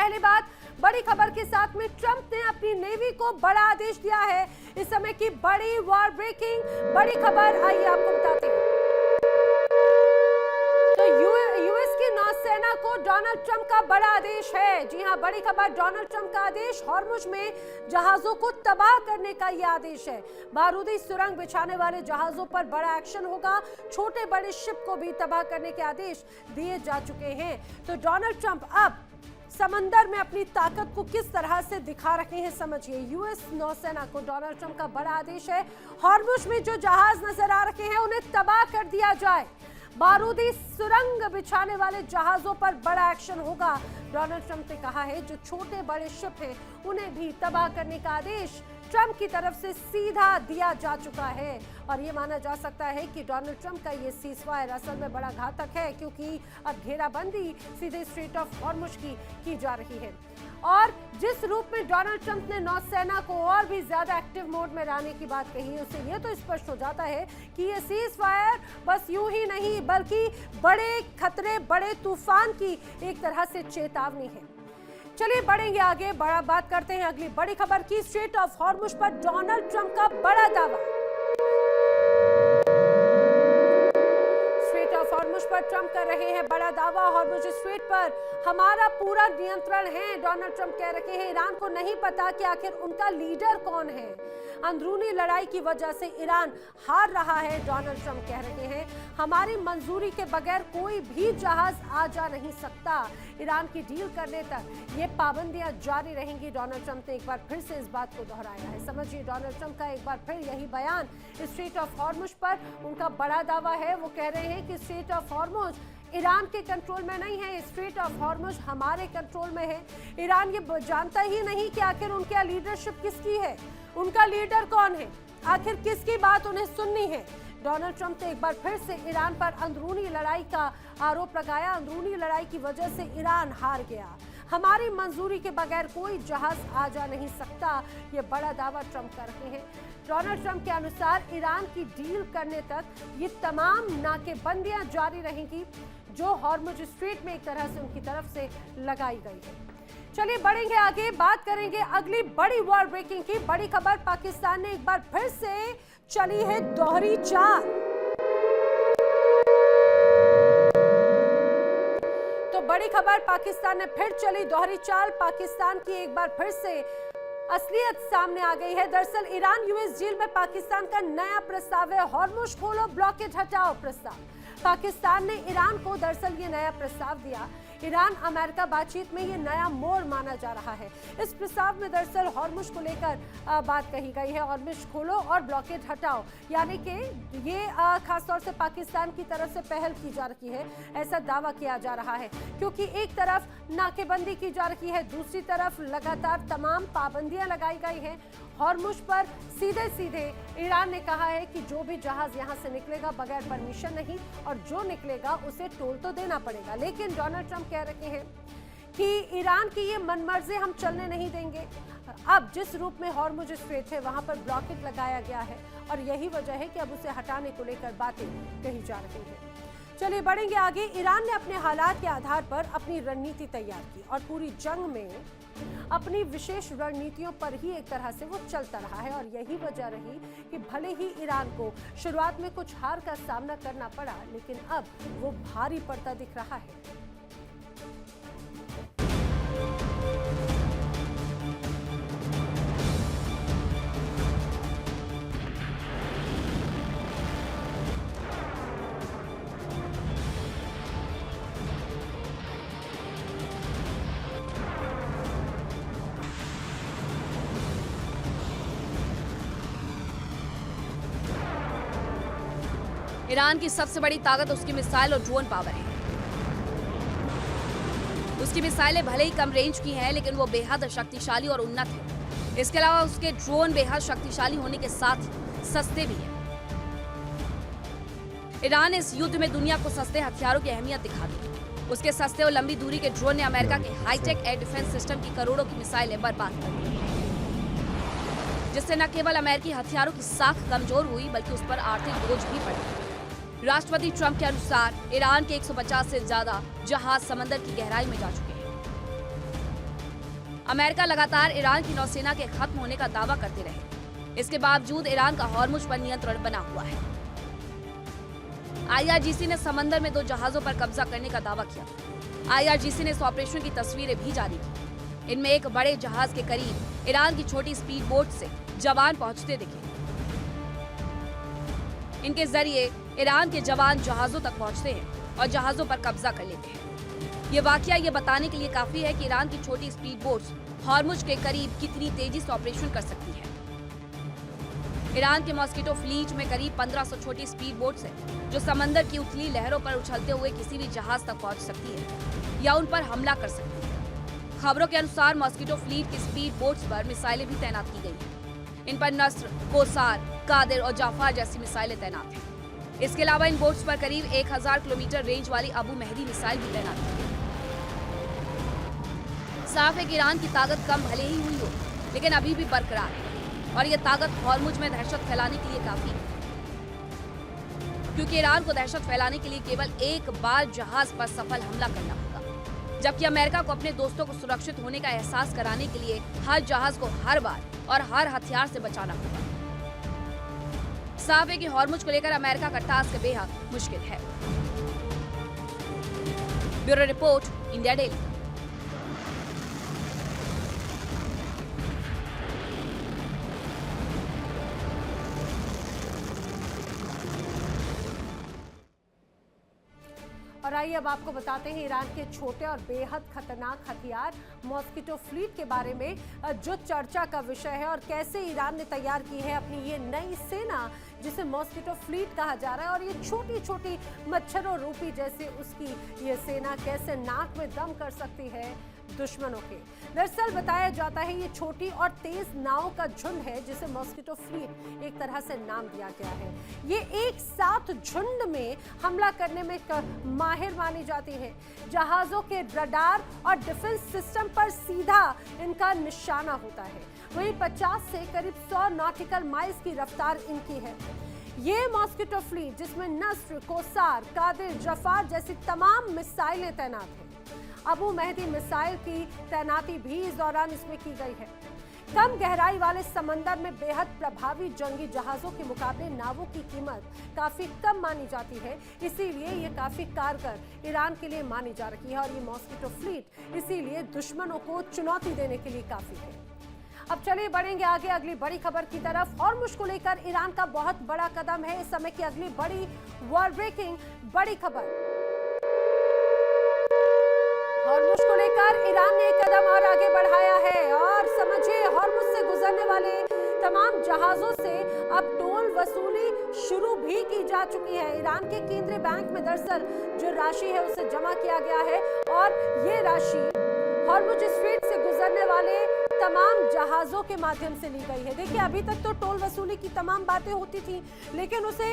पहली बात, बड़ी खबर के साथ में ट्रंप ने अपनी नेवी को बड़ा आदेश दिया है। इस समय की बड़ी वॉर ब्रेकिंग बड़ी खबर, आइए आपको बताते हैं। तो यूएस की नौसेना को डोनाल्ड ट्रंप का बड़ा आदेश है। जी हां, बड़ी खबर, डोनाल्ड ट्रंप का आदेश, हॉर्मुज में जहाजों को तबाह करने का यह आदेश है। बारूदी सुरंग बिछाने वाले जहाजों पर बड़ा एक्शन होगा। छोटे बड़े शिप को भी तबाह करने के आदेश दिए जा चुके हैं। तो डोनाल्ड ट्रंप अब समंदर में अपनी ताकत को किस तरह से दिखा रहे हैं, समझिए। यूएस नौसेना को डोनाल्ड ट्रंप का बड़ा आदेश है, हॉर्मुज में जो जहाज नजर आ रहे हैं उन्हें तबाह कर दिया जाए। बारूदी सुरंग बिछाने वाले जहाजों पर बड़ा एक्शन होगा। डोनाल्ड ट्रंप ने कहा है जो छोटे बड़े शिप हैं उन्हें भी तबाह करने का आदेश ट्रंप की तरफ से सीधा दिया जा चुका है। और ये माना जा सकता है कि डोनाल्ड ट्रंप का ये सीजफायर असल में बड़ा घातक है, क्योंकि अब घेराबंदी सीधे स्ट्रेट ऑफ हॉर्मुज की जा रही है। और जिस रूप में डोनाल्ड ट्रंप ने नौसेना को और भी ज्यादा एक्टिव मोड में लाने की बात कही है, उससे ये तो स्पष्ट हो जाता है कि ये सीजफायर बस यूं ही नहीं बल्कि बड़े खतरे, बड़े तूफान की एक तरह से चेतावनी है। चलिए बढ़ेंगे आगे, बड़ा बात करते हैं अगली बड़ी खबर की। स्ट्रेट ऑफ हॉर्मुज पर डोनाल्ड ट्रंप का बड़ा दावा। स्ट्रेट ऑफ हॉर्मुज पर ट्रंप कर रहे हैं बड़ा दावा। हॉर्मुज स्ट्रेट पर हमारा पूरा नियंत्रण है, डोनाल्ड ट्रंप कह रहे हैं। ईरान को नहीं पता कि आखिर उनका लीडर कौन है। अंदरूनी लड़ाई की वजह से ईरान हार रहा है, डोनाल्ड ट्रंप कह रहे हैं। हमारी मंजूरी के बगैर कोई भी जहाज आ जा नहीं सकता। ईरान की डील करने तक ये पाबंदियां जारी रहेंगी। डोनाल्ड ट्रंप ने एक बार फिर से इस बात को दोहराया है। समझिए, डोनाल्ड ट्रंप का एक बार फिर यही बयान। स्ट्रेट ऑफ हॉर्मुज पर उनका बड़ा दावा है। वो कह रहे हैं कि स्ट्रेट ऑफ हॉर्मुज ईरान के कंट्रोल में नहीं है, स्ट्रेट ऑफ हॉर्मुज हमारे कंट्रोल में है। ईरान ये जानता ही नहीं कि आखिर उनकी लीडरशिप किसकी है, उनका लीडर कौन है, आखिर किसकी बात उन्हें सुननी है। डोनाल्ड ट्रंप ने एक बार फिर से ईरान पर अंदरूनी लड़ाई का आरोप लगाया। अंदरूनी लड़ाई की वजह से ईरान हार गया। हमारी मंजूरी के बगैर कोई जहाज आ जा नहीं सकता, ये बड़ा दावा ट्रंप कर रहे हैं। डोनाल्ड ट्रंप के अनुसार ईरान की डील करने तक ये तमाम नाकेबंदियां जारी रहेंगी जो हॉर्मुज स्ट्रेट में एक तरह से उनकी तरफ से लगाई गई है। चलिए बढ़ेंगे आगे, बात करेंगे अगली बड़ी वॉर ब्रेकिंग की। बड़ी खबर, पाकिस्तान ने एक बार फिर से चली है दोहरी चाल। तो बड़ी खबर, पाकिस्तान ने फिर चली दोहरी चाल। पाकिस्तान की एक बार फिर से असलियत सामने आ गई है। दरअसल ईरान यूएस डील में पाकिस्तान का नया प्रस्ताव है, हॉर्मुज खोलो ब्लॉकेड हटाओ प्रस्ताव। पाकिस्तान ने ईरान को दरअसल ये नया प्रस्ताव दिया। ईरान अमेरिका बातचीत में ये नया मोड़ माना जा रहा है। इस प्रस्ताव में दरअसल हॉर्मुज को लेकर बात कही गई है, हॉर्मुज खोलो और ब्लॉकेड हटाओ, यानी कि ये खासतौर से पाकिस्तान की तरफ से पहल की जा रही है, ऐसा दावा किया जा रहा है। क्योंकि एक तरफ नाकेबंदी की जा रही है, दूसरी तरफ लगातार तमाम पाबंदियां लगाई गई हैं। हॉर्मुज पर सीधे सीधे ईरान ने कहा है कि जो भी जहाज यहां से निकलेगा बगैर परमिशन नहीं, और जो निकलेगा उसे टोल तो देना पड़ेगा। लेकिन डोनाल्ड ट्रंप कह रहे हैं कि ईरान की ये मनमर्जी हम चलने नहीं देंगे। अब जिस रूप में हॉर्मुज स्ट्रेट है वहां पर ब्लॉकेट लगाया गया है, और यही वजह है कि अब उसे हटाने को लेकर बातें कही जा रही है। चलिए बढ़ेंगे आगे। ईरान ने अपने हालात के आधार पर अपनी रणनीति तैयार की और पूरी जंग में अपनी विशेष रणनीतियों पर ही एक तरह से वो चलता रहा है। और यही वजह रही कि भले ही ईरान को शुरुआत में कुछ हार का सामना करना पड़ा, लेकिन अब वो भारी पड़ता दिख रहा है। ईरान की सबसे बड़ी ताकत उसकी मिसाइल और ड्रोन पावर है। उसकी मिसाइलें भले ही कम रेंज की हैं, लेकिन वो बेहद शक्तिशाली और उन्नत है। इसके अलावा उसके ड्रोन बेहद शक्तिशाली होने के साथ सस्ते भी हैं। ईरान ने इस युद्ध में दुनिया को सस्ते हथियारों की अहमियत दिखा दी। उसके सस्ते और लंबी दूरी के ड्रोन ने अमेरिका के हाईटेक एयर डिफेंस सिस्टम की करोड़ों की मिसाइलें बर्बाद कर दी, जिससे न केवल अमेरिकी हथियारों की साख कमजोर हुई, बल्कि उस पर आर्थिक बोझ भी पड़ा। राष्ट्रपति ट्रंप के अनुसार ईरान के 150 से ज्यादा जहाज समंदर की गहराई में जा चुके हैं। अमेरिका लगातार ईरान की नौसेना के खत्म होने का दावा करते रहे। इसके बावजूद ईरान का हॉर्मुज पर नियंत्रण बना हुआ है। IRGC ने समंदर में 2 जहाजों पर कब्जा करने का दावा किया। IRGC ने इस ऑपरेशन की तस्वीरें भी जारी की। इनमें एक बड़े जहाज के करीब ईरान की छोटी स्पीड बोट से जवान पहुंचते दिखे। इनके जरिए ईरान के जवान जहाजों तक पहुंचते हैं और जहाजों पर कब्जा कर लेते हैं। ये वाकया ये बताने के लिए काफी है कि ईरान की छोटी स्पीड बोट्स हॉर्मुज के करीब कितनी तेजी से ऑपरेशन कर सकती है। ईरान के मॉस्किटो फ्लीट में करीब 1500 छोटी स्पीड बोट्स हैं, जो समंदर की उथली लहरों पर उछलते हुए किसी भी जहाज तक पहुंच सकती है या उन पर हमला कर सकती है। खबरों के अनुसार मॉस्किटो फ्लीट की स्पीड बोट्स पर मिसाइलें भी तैनात की गई हैं। इन पर नस्र, कोसार, कादिर और जाफर जैसी मिसाइलें तैनात हैं। इसके अलावा इन बोट्स पर करीब 1000 किलोमीटर रेंज वाली अबू मेहदी मिसाइल भी तैनात की गई। साफ है कि ईरान की ताकत कम भले ही हुई हो, लेकिन अभी भी बरकरार है और ये ताकत हॉर्मुज में दहशत फैलाने के लिए काफी है, क्योंकि ईरान को दहशत फैलाने के लिए केवल एक बार जहाज पर सफल हमला करना होगा, जबकि अमेरिका को अपने दोस्तों को सुरक्षित होने का एहसास कराने के लिए हर जहाज को हर बार और हर हथियार से बचाना होगा। साफ है कि हॉर्मुज को लेकर अमेरिका का टास्क बेहद मुश्किल है। Bureau report, India daily. और आइए अब आपको बताते हैं ईरान के छोटे और बेहद खतरनाक हथियार मॉस्किटो फ्लीट के बारे में, जो चर्चा का विषय है और कैसे ईरान ने तैयार की है अपनी ये नई सेना जिसे मॉस्किटो फ्लीट कहा जा रहा है। और ये छोटी छोटी मच्छरों रूपी जैसे उसकी ये सेना कैसे नाक में दम कर सकती है दुश्मनों के। दरअसल बताया जाता है ये छोटी और तेज नावों का झुंड है जिसे मॉस्किटो फ्लीट एक तरह से नाम दिया गया है। ये एक साथ झुंड में हमला करने में माहिर मानी जाती है। जहाजों के रडार और डिफेंस सिस्टम पर सीधा इनका निशाना होता है। वहीं 50 से करीब 100 नॉटिकल माइल्स की रफ्तार इनकी है। ये मॉस्किटो फ्लीट जिसमें नस्र, कोसार, कादिर, जफार जैसी तमाम मिसाइलें तैनात हैं। अबू मेहदी मिसाइल की तैनाती भी इस दौरान इसमें की गई है। कम गहराई वाले समंदर में बेहद प्रभावी जंगी जहाजों के मुकाबले नावों की कीमत काफी कम मानी जाती है, इसीलिए ये काफी कारगर ईरान के लिए मानी जा रही है। और ये मॉस्किटो फ्लीट इसीलिए दुश्मनों को चुनौती देने के लिए काफी है। अब चलिए बढ़ेंगे आगे अगली बड़ी खबर की तरफ। हॉर्मुज को लेकर ईरान का बहुत बड़ा कदम है इस समय की अगली बड़ी वर्ल्ड ब्रेकिंग बड़ी खबर। हॉर्मुज को लेकर ईरान ने एक कदम और आगे बढ़ाया है और समझिए हॉर्मुज से गुजरने वाले तमाम जहाजों से अब टोल वसूली शुरू भी की जा चुकी है। ईरान के केंद्रीय बैंक में दरअसल जो राशि है उसे जमा किया गया है और ये राशि हॉर्मुज स्ट्रेट से गुजरने वाले तमाम जहाजों के माध्यम से ली गई है। देखिए अभी तक तो टोल वसूली की तमाम बातें होती थी, लेकिन उसे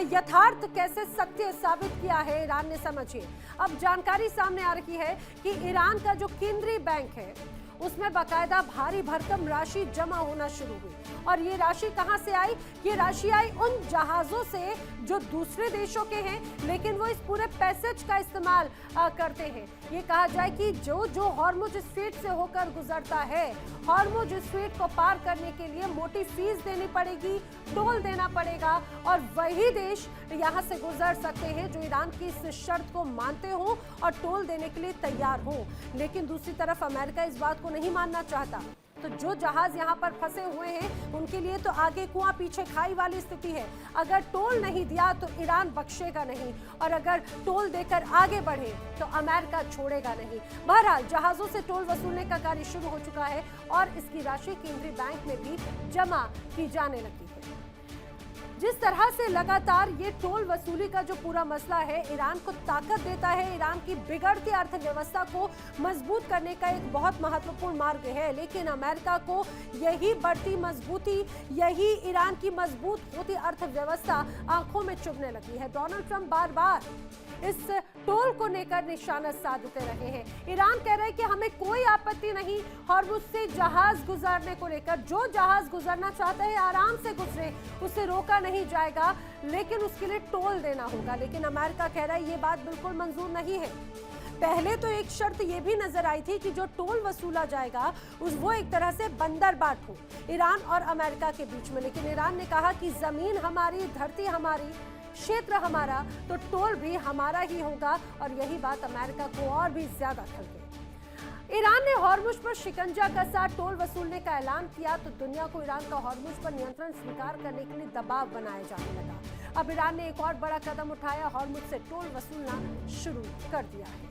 यथार्थ कैसे सत्य साबित किया है ईरान ने, समझिए। अब जानकारी सामने आ रही है कि ईरान का जो केंद्रीय बैंक है उसमें बाकायदा भारी भरकम राशि जमा होना शुरू हुई। और ये राशि कहां से आई? ये राशि आई उन जहाजों से जो दूसरे देशों के हैं, लेकिन वो इस पूरे पैसेज का इस्तेमाल करते हैं। ये कहा जाए कि जो हॉर्मुज स्ट्रेट से होकर गुजरता है, हॉर्मुज स्ट्रेट को पार करने के लिए मोटी फीस देनी पड़ेगी, टोल देना पड़ेगा और वही देश यहाँ से गुजर सकते हैं जो ईरान की इस शर्त को मानते हो और टोल देने के लिए तैयार हो। लेकिन दूसरी तरफ अमेरिका इस बात को नहीं मानना चाहता। तो जो जहाज यहाँ पर फंसे हुए हैं उनके लिए तो आगे कुआं पीछे खाई वाली स्थिति है। अगर टोल नहीं दिया तो ईरान बख्शेगा नहीं और अगर टोल देकर आगे बढ़े तो अमेरिका छोड़ेगा नहीं। बहरहाल जहाजों से टोल वसूलने का कार्य शुरू हो चुका है और इसकी राशि केंद्रीय बैंक में भी जमा की जाने लगी है। जिस तरह से लगातार ये टोल वसूली का जो पूरा मसला है ईरान को ताकत देता है, ईरान की बिगड़ती अर्थव्यवस्था को मजबूत करने का एक बहुत महत्वपूर्ण मार्ग है। लेकिन अमेरिका को यही बढ़ती मजबूती, यही ईरान की मजबूत होती अर्थव्यवस्था आंखों में चुभने लगी है। डोनाल्ड ट्रंप बार बार इस टोल को लेकर निशाना साधते रहे हैं। ईरान कह रहे हैं कि हमें कोई आपत्ति नहीं हॉर्मुज से जहाज गुजरने को लेकर। जो जहाज गुजरना चाहता है आराम से गुजरे, उसे रोका नहीं जाएगा, लेकिन उसके लिए टोल देना होगा। लेकिन अमेरिका कह रहा है ये बात बिल्कुल मंजूर नहीं है। पहले तो एक शर्त ये भी नजर आई थी कि जो टोल वसूला जाएगा वो एक तरह से बंदरबाट हो ईरान और अमेरिका के बीच में, लेकिन ईरान ने कहा कि जमीन हमारी, धरती हमारी, क्षेत्र हमारा, तो टोल भी हमारा ही होगा। और यही बात अमेरिका को और भी ज्यादा खल गई। ईरान ने हॉर्मुज पर शिकंजा कसा, टोल वसूलने का ऐलान किया तो दुनिया को ईरान का हॉर्मुज पर नियंत्रण स्वीकार करने के लिए दबाव बनाया जाने लगा। अब ईरान ने एक और बड़ा कदम उठाया, हॉर्मुज से टोल वसूलना शुरू कर दिया है।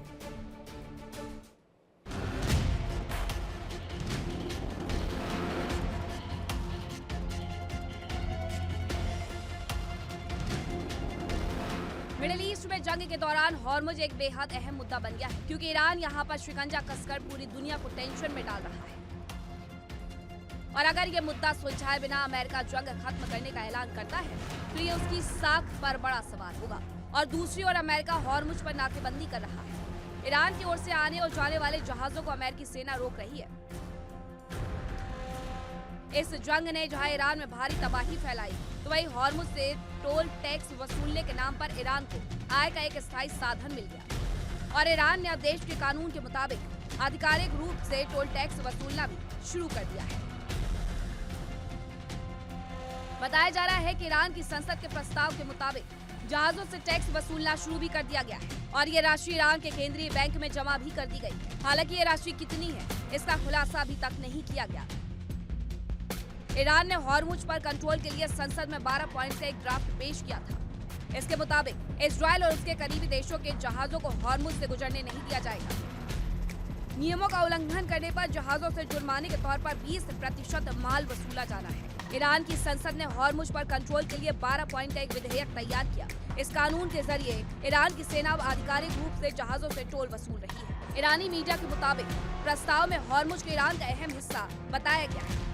मिडिल ईस्ट में जंग के दौरान हॉर्मुज एक बेहद अहम मुद्दा बन गया है, क्योंकि ईरान यहाँ पर शिकंजा कसकर पूरी दुनिया को टेंशन में डाल रहा है। और अगर ये मुद्दा सुलझाए बिना अमेरिका जंग खत्म करने का ऐलान करता है तो ये उसकी साख पर बड़ा सवाल होगा। और दूसरी ओर अमेरिका हॉर्मुज पर नाकेबंदी कर रहा है। ईरान की ओर से आने और जाने वाले जहाजों को अमेरिकी सेना रोक रही है। इस जंग ने जहां ईरान में भारी तबाही फैलाई, तो वहीं हॉर्मुज से टोल टैक्स वसूलने के नाम पर ईरान को आय का एक स्थायी साधन मिल गया। और ईरान ने अब देश के कानून के मुताबिक आधिकारिक रूप से टोल टैक्स वसूलना भी शुरू कर दिया है। बताया जा रहा है कि ईरान की संसद के प्रस्ताव के मुताबिक जहाजों से टैक्स वसूलना शुरू भी कर दिया गया है और ये राशि ईरान के केंद्रीय बैंक में जमा भी कर दी गई। हालांकि ये राशि कितनी है, इसका खुलासा अभी तक नहीं किया गया। ईरान ने हॉर्मुज पर कंट्रोल के लिए संसद में 12 पॉइंट का एक ड्राफ्ट पेश किया था। इसके मुताबिक इजराइल और उसके करीबी देशों के जहाजों को हॉर्मुज से गुजरने नहीं दिया जाएगा। नियमों का उल्लंघन करने पर जहाजों से जुर्माने के तौर पर 20% माल वसूला जाना है। ईरान की संसद ने हॉर्मुज पर कंट्रोल के लिए 12 पॉइंट का एक विधेयक तैयार किया। इस कानून के जरिए ईरान की सेना अब आधिकारिक रूप से जहाजों से टोल वसूल रही है। ईरानी मीडिया के मुताबिक प्रस्ताव में हॉर्मुज को ईरान का अहम हिस्सा बताया गया है।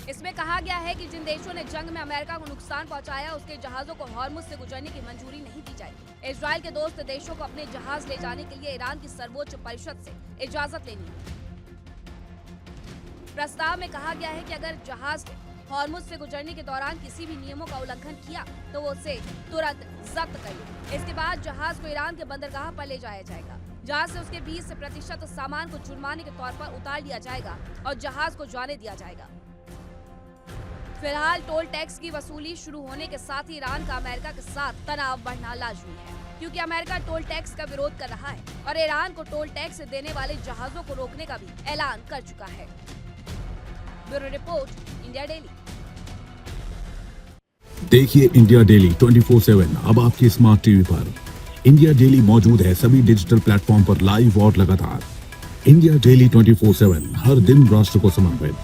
इसमें कहा गया है कि जिन देशों ने जंग में अमेरिका को नुकसान पहुंचाया, उसके जहाजों को हॉर्मुज से गुजरने की मंजूरी नहीं दी जाएगी। इजराइल के दोस्त देशों को अपने जहाज ले जाने के लिए ईरान की सर्वोच्च परिषद से इजाजत लेनी है। प्रस्ताव में कहा गया है कि अगर जहाज ने हॉर्मुज से गुजरने के दौरान किसी भी नियमों का उल्लंघन किया तो वो उसे तुरंत जब्त करेगी। इसके बाद जहाज को ईरान के बंदरगाह पर ले जाया जाएगा, जहां से उसके 20% सामान को जुर्माने के तौर पर उतार लिया जाएगा और जहाज को जाने दिया जाएगा। फिलहाल टोल टैक्स की वसूली शुरू होने के साथ ही ईरान का अमेरिका के साथ तनाव बढ़ना लाजमी है, क्योंकि अमेरिका टोल टैक्स का विरोध कर रहा है और ईरान को टोल टैक्स देने वाले जहाजों को रोकने का भी ऐलान कर चुका है। Bureau report, India daily. देखिए इंडिया डेली 24/7 अब आपके स्मार्ट टीवी पर। इंडिया डेली मौजूद है सभी डिजिटल प्लेटफॉर्म पर लाइव और लगातार। इंडिया डेली 24/7 हर दिन राष्ट्र को समर्पित।